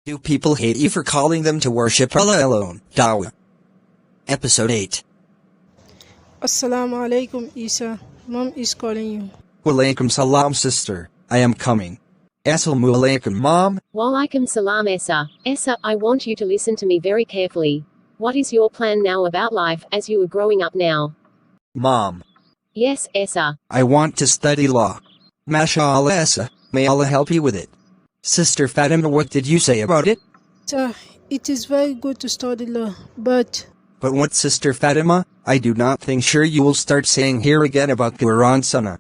Do people hate you for calling them to worship Allah alone? Dawa. Episode 8. Assalamu alaikum, Isa. Mom is calling you. Walaikum salam, sister. I am coming. Assalamu alaikum, Mom. Walaikum salam, Essa. Essa, I want you to listen to me very carefully. What is your plan now about life, as you are growing up now? Mom. Yes, Essa. I want to study law. MashaAllah, Essa. May Allah help you with it. Sister Fatima, what did you say about it? Sir, it is very good to study law, but... But what, Sister Fatima? I do not think sure you will start saying here again about Quran Sunnah.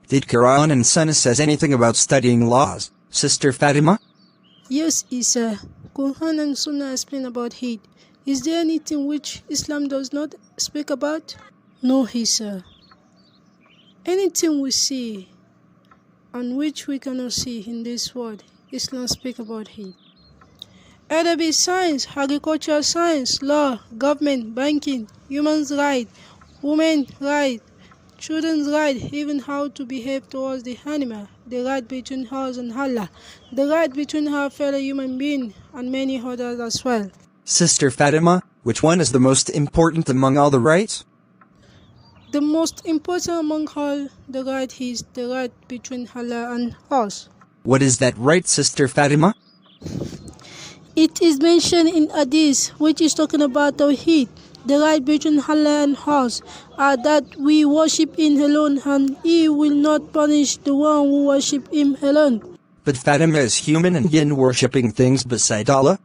Did Quran and Sunnah says anything about studying laws, Sister Fatima? Yes, Isa. Quran and Sunnah explain about hate. Is there anything which Islam does not speak about? No, Isa. Anything we see and which we cannot see in this world, Islam speak about hate. Either be science, agricultural science, law, government, banking, human rights, women's rights, children's rights, even how to behave towards the animal, the right between us and Allah, the right between our fellow human being, and many others as well. Sister Fatima, which one is the most important among all the rights? The most important among all the right is the right between Allah and us. What is that right, Sister Fatima? It is mentioned in Hadith, which is talking about Tawheed, the right between Allah and us, that we worship Him alone, and He will not punish the one who worship Him alone. But Fatima is human and jinn worshipping things beside Allah?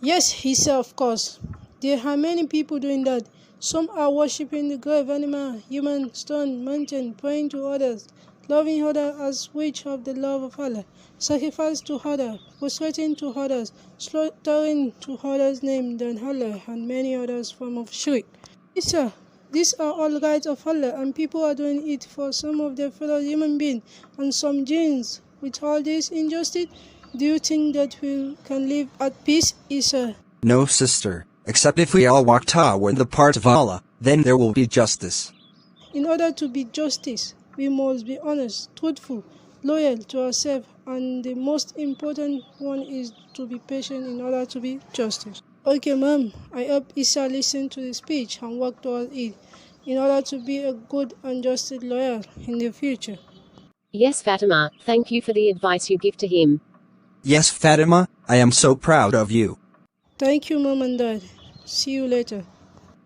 Yes, he said, of course. There are many people doing that. Some are worshipping the grave animal, human, stone, mountain, praying to others, loving others as which of the love of Allah, sacrifice to others, prostrating to others, slaughtering to others' name than Allah, and many others form of shirk. Yes, sir, these are all rights of Allah, and people are doing it for some of their fellow human beings and some jinns. With all this injustice, do you think that we can live at peace, Isa? No, sister. Except if we all walk toward the part of Allah, then there will be justice. In order to be justice, we must be honest, truthful, loyal to ourselves, and the most important one is to be patient in order to be justice. Okay, Mom, I hope Isa listen to the speech and work towards it in order to be a good and just lawyer in the future. Yes, Fatima, thank you for the advice you give to him. Yes, Fatima, I am so proud of you. Thank you, Mom and Dad. See you later.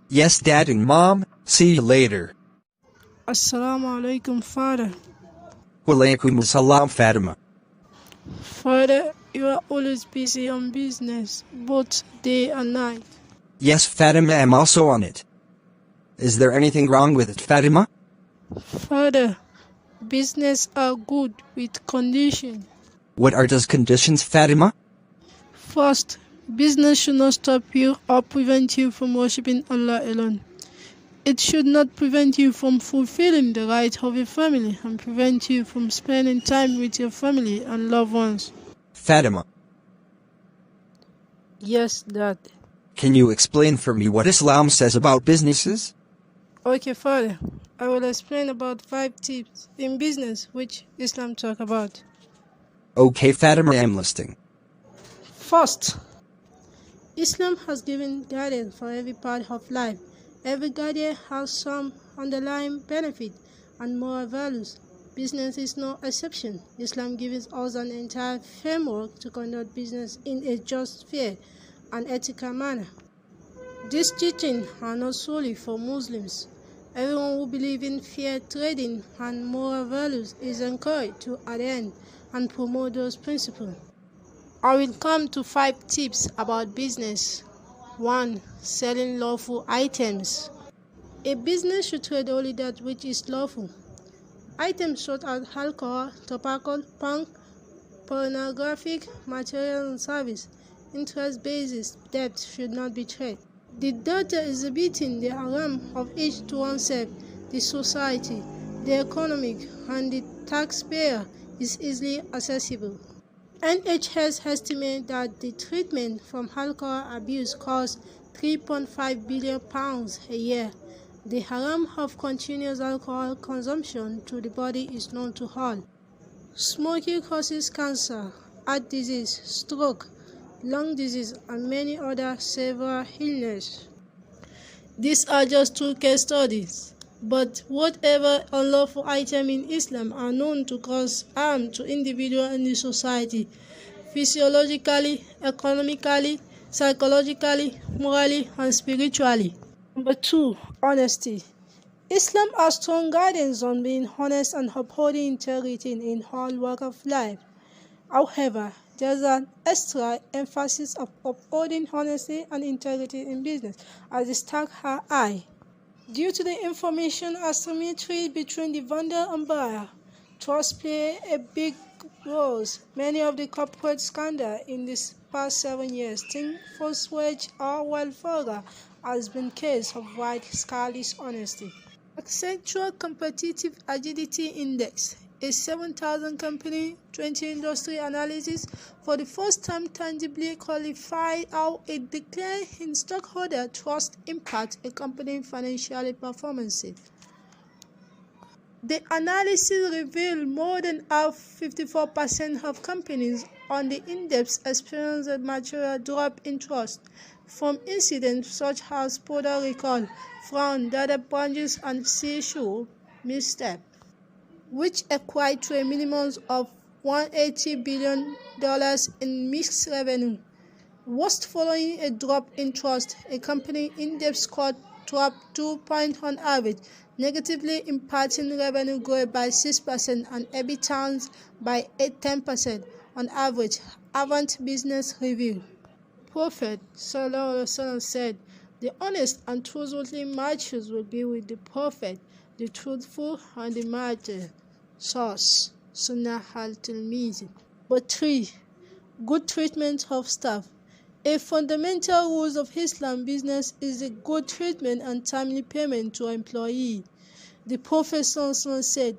Yes, Dad and Mom, see you later. Assalamu alaikum, Father. Walaikum salam, Fatima. Father, you are always busy on business, both day and night. Yes, Fatima, I'm also on it. Is there anything wrong with it, Fatima? Father, business are good with condition. What are those conditions, Fatima? First, business should not stop you or prevent you from worshipping Allah alone. It should not prevent you from fulfilling the right of your family and prevent you from spending time with your family and loved ones. Fatima. Yes, Dad. Can you explain for me what Islam says about businesses? Okay, Father. I will explain about 5 tips in business which Islam talk about. Okay, Fatima, I'm listening. First, Islam has given guidance for every part of life. Every guardian has some underlying benefit and moral values. Business is no exception. Islam gives us an entire framework to conduct business in a just, fair, and ethical manner. These teachings are not solely for Muslims. Everyone who believes in fair trading and moral values is encouraged to adhere and promote those principles. I will come to 5 tips about business. 1. Selling lawful items. A business should trade only that which is lawful. Items such as alcohol, tobacco, punk, pornographic material and service, interest-based debt should not be traded. The data exhibiting the harm of each to oneself, the society, the economic, and the taxpayer is easily accessible. NHS estimates that the treatment from alcohol abuse costs £3.5 billion a year. The harm of continuous alcohol consumption to the body is known to all. Smoking causes cancer. heart disease, stroke, lung disease, and many other severe illnesses. These are just two case studies, but whatever unlawful items in Islam are known to cause harm to individuals and the society, physiologically, economically, psychologically, morally, and spiritually. Number 2. Honesty. Islam has strong guidance on being honest and upholding integrity in all walks of life. However, there's an extra emphasis of upholding honesty and integrity in business as the stakes are high. Due to the information asymmetry between the vendor and buyer, trust plays a big role. Many of the corporate scandals in these past 7 years, think Volkswagen or Welfare, has been case of wide-scale dishonesty. Accenture Competitive Agility Index, a 7,000 company 20 industry analysis, for the first time tangibly qualified how a decline in stockholder trust impacts a company's financial performance. The analysis revealed more than half, 54% of companies on the index experienced a material drop in trust from incidents such as product recall, fraud, data breaches, and CSU misstep, which equate to a minimum of $180 billion in mixed revenue. Worst following a drop in trust, a company index score dropped 2 points on average, negatively impacting revenue growth by 6% and EBITDA by 10% on average. Avant Business Review. Prophet ﷺ said, "The honest and trustworthy merchants will be with the Prophet, the truthful and the martyr." Source: Sunnah al-Tirmidhi. But 3. Good treatment of staff. A fundamental rule of Islam business is the good treatment and timely payment to employees. The Prophet ﷺ said,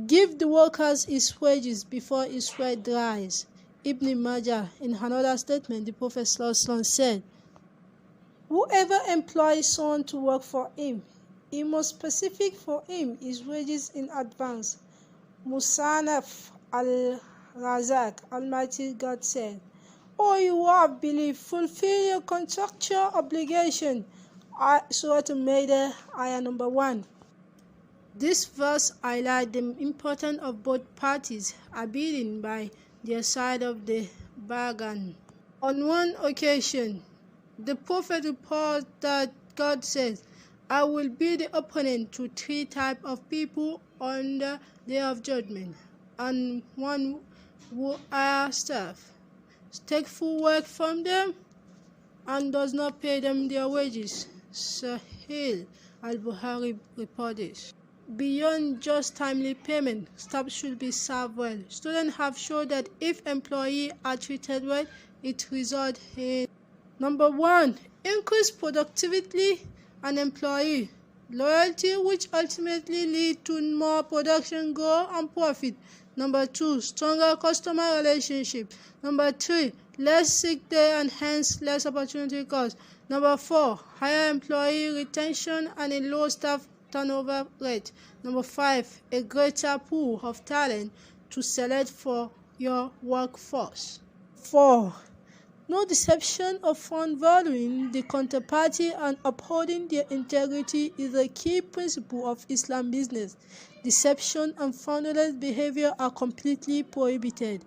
"Give the workers his wages before his sweat dries." Ibn Majah. In another statement, the Prophet ﷺ said, "Whoever employs someone to work for him, he must specify for him his wages in advance." Musannaf al-Razak, Almighty God said, "O you who have believed, fulfill your contractual obligation." Surah Al-Ma'idah, ayah number 1. This verse highlights the importance of both parties abiding by their side of the bargain. On one occasion, the Prophet reports that God says, "I will be the opponent to 3 types of people on the day of judgment, and one who hires staff, takes full work from them, and does not pay them their wages." Sahih al-Bukhari reported. Beyond just timely payment, staff should be served well. Students have shown that if employees are treated well, it results in: Number 1. Increased productivity and employee loyalty, which ultimately lead to more production, growth, and profit. Number 2. Stronger customer relationship. Number 3. Less sick day and hence less opportunity cost. Number 4. Higher employee retention and a low staff turnover rate. Number 5. A greater pool of talent to select for your workforce. 4. No deception upon valuing the counterparty and upholding their integrity is a key principle of Islam business. Deception and fraudulent behavior are completely prohibited.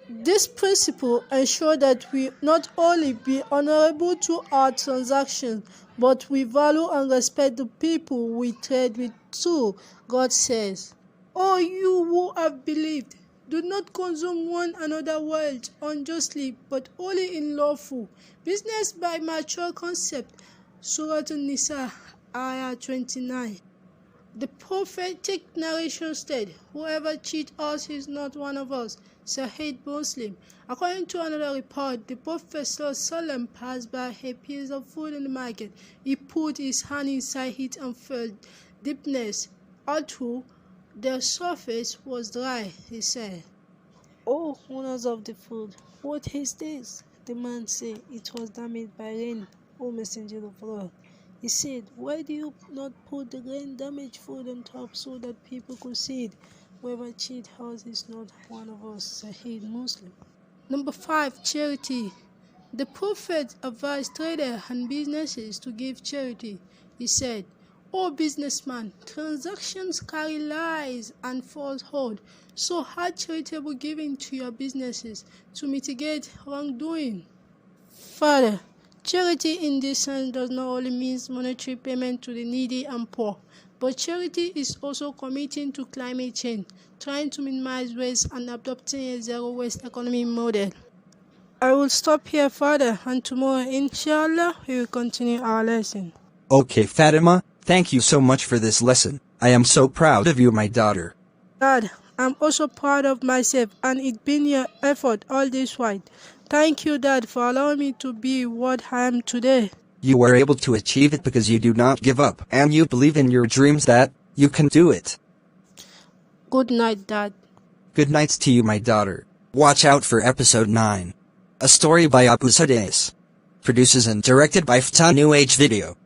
This principle ensures that we not only be honorable to our transactions, but we value and respect the people we trade with too. God says, "O you who have believed, do not consume one another's wealth unjustly, but only in lawful business by mature concept." Surah An-Nisa, ayah 29. The prophetic narration said, "Whoever cheats us is not one of us." Sahih Muslim. According to another report, the Prophet ﷺ passed by a piece of food in the market. He put his hand inside it and felt deepness, although the surface was dry. He said, "Oh, owners of the food, what is this?" The man said, "It was damaged by rain, O Messenger of Allah." He said, "Why do you not put the rain damaged food on top so that people could see it?" Whoever cheats us is not one of us, Sahih Muslim. Number 5. Charity. The Prophet advised traders and businesses to give charity. He said, "O businessman, transactions carry lies and falsehood, so add charitable giving to your businesses to mitigate wrongdoing." Further, charity in this sense does not only mean monetary payment to the needy and poor, but charity is also committing to climate change, trying to minimize waste and adopting a zero-waste economy model. I will stop here, Father, and tomorrow, inshallah, we will continue our lesson. Okay, Fatima, thank you so much for this lesson. I am so proud of you, my daughter. Dad, I'm also proud of myself, and it's been your effort all this while. Thank you, Dad, for allowing me to be what I am today. You were able to achieve it because you do not give up, and you believe in your dreams that you can do it. Good night, Dad. Good nights to you, my daughter. Watch out for episode 9. A story by Abu Sadais. Produces and directed by Fta New Age Video.